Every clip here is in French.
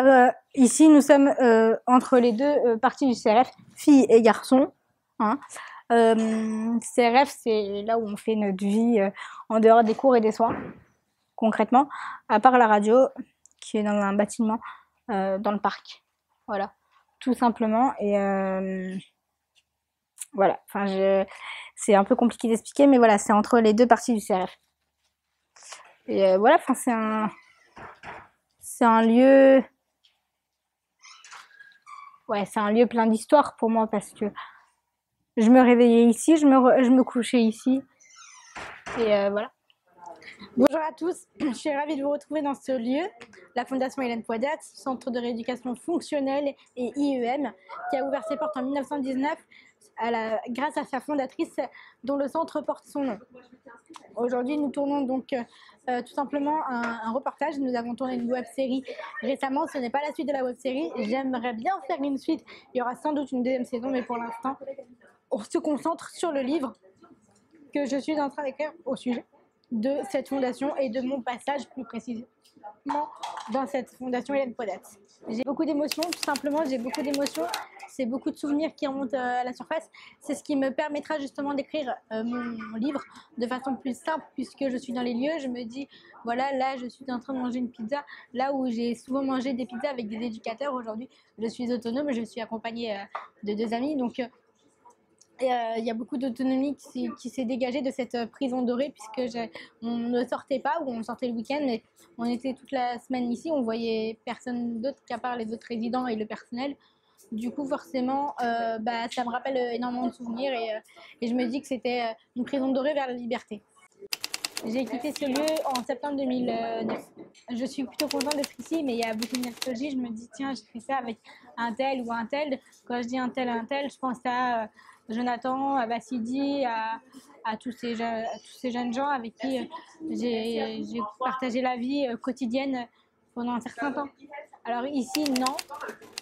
Alors, ici, nous sommes entre les deux parties du CRF, filles et garçons. Hein. CRF, c'est là où on fait notre vie en dehors des cours et des soirs, concrètement, à part la radio, qui est dans un bâtiment dans le parc. Voilà, tout simplement. Et voilà, enfin, c'est un peu compliqué d'expliquer, mais voilà, c'est entre les deux parties du CRF. Et voilà, enfin, c'est un lieu... Ouais, c'est un lieu plein d'histoire pour moi parce que je me réveillais ici, je me couchais ici. Et voilà. Bonjour à tous, je suis ravie de vous retrouver dans ce lieu, la Fondation Hélène Poidat, Centre de rééducation fonctionnelle et IEM, qui a ouvert ses portes en 1919 grâce à sa fondatrice dont le centre porte son nom. Aujourd'hui, nous tournons donc tout simplement un reportage. Nous avons tourné une web-série récemment. Ce n'est pas la suite de la web-série. J'aimerais bien faire une suite. Il y aura sans doute une deuxième saison, mais pour l'instant, on se concentre sur le livre que je suis en train d'écrire au sujet de cette fondation et de mon passage plus précisément dans cette fondation Hélène Poidat. J'ai beaucoup d'émotions, tout simplement, j'ai beaucoup d'émotions. C'est beaucoup de souvenirs qui remontent à la surface. C'est ce qui me permettra justement d'écrire mon livre de façon plus simple, puisque je suis dans les lieux. Je me dis, voilà, là, je suis en train de manger une pizza, là où j'ai souvent mangé des pizzas avec des éducateurs. Aujourd'hui, je suis autonome, je suis accompagnée de 2 amis, donc il y a beaucoup d'autonomie qui s'est dégagée de cette prison dorée, puisque on ne sortait pas, ou on sortait le week-end, mais on était toute la semaine ici, on voyait personne d'autre qu'à part les autres résidents et le personnel. Du coup, forcément, ça me rappelle énormément de souvenirs et je me dis que c'était une prison dorée vers la liberté. J'ai quitté ce lieu en septembre 2009. Je suis plutôt contente d'être ici, mais il y a beaucoup de nostalgie. Je me dis, tiens, j'ai fait ça avec un tel ou un tel. Quand je dis un tel, je pense à Jonathan, à Bassidi, à tous ces jeunes gens avec qui j'ai partagé la vie quotidienne pendant un certain temps. Alors ici, non,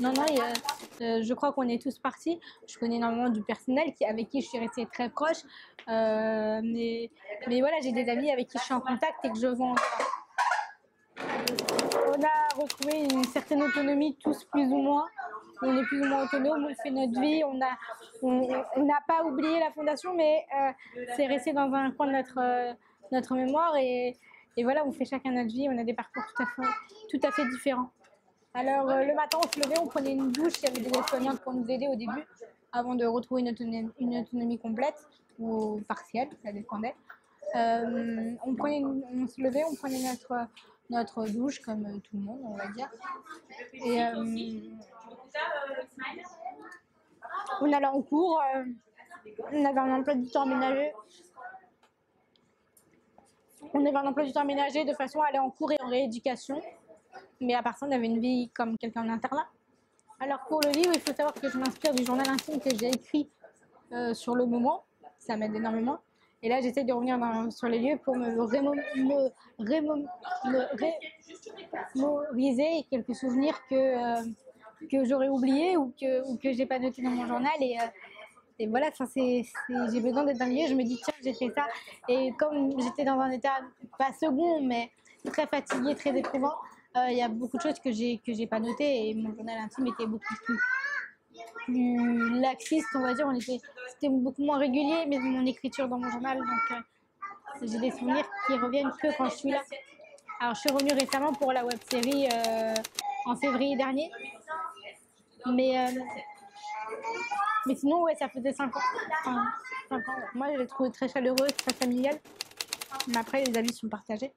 je crois qu'on est tous partis. Je connais énormément du personnel avec qui je suis restée très proche. Mais voilà, j'ai des amis avec qui je suis en contact et que je vois encore. On a retrouvé une certaine autonomie, tous plus ou moins. On est plus ou moins autonome, on fait notre vie. On n'a pas oublié la fondation, mais c'est resté dans un coin de notre mémoire. Et voilà, on fait chacun notre vie. On a des parcours tout à fait différents. Alors, le matin, on se levait, on prenait une douche. Il y avait des aides-soignantes pour nous aider au début, avant de retrouver une autonomie complète ou partielle, ça dépendait. On se levait, on prenait notre douche comme tout le monde, on va dire. Et on allait en cours, on avait un emploi du temps aménagé. On avait un emploi du temps aménagé de façon à aller en cours et en rééducation. Mais à part ça, on avait une vie comme quelqu'un en internat. Alors pour le livre, il faut savoir que je m'inspire du journal intime que j'ai écrit sur le moment. Ça m'aide énormément. Et là, j'essaie de revenir sur les lieux pour me mémoriser quelques souvenirs que j'aurais oubliés ou que j'ai pas noté dans mon journal. Et voilà, j'ai besoin d'être dans le lieu. Je me dis, tiens, j'ai fait ça. Et comme j'étais dans un état, pas second, mais très fatigué, très éprouvant, il y a beaucoup de choses que j'ai pas notées. Et mon journal intime était beaucoup plus laxiste, on va dire. C'était beaucoup moins régulier, mais mon écriture dans mon journal. Donc, j'ai des souvenirs qui reviennent que quand je suis là. Alors, je suis revenue récemment pour la web-série en février dernier. Mais sinon, ouais, ça faisait 5 ans. Enfin, 5 ans ouais. Moi, je l'ai trouvé très chaleureux, très familial. Mais après, les avis sont partagés.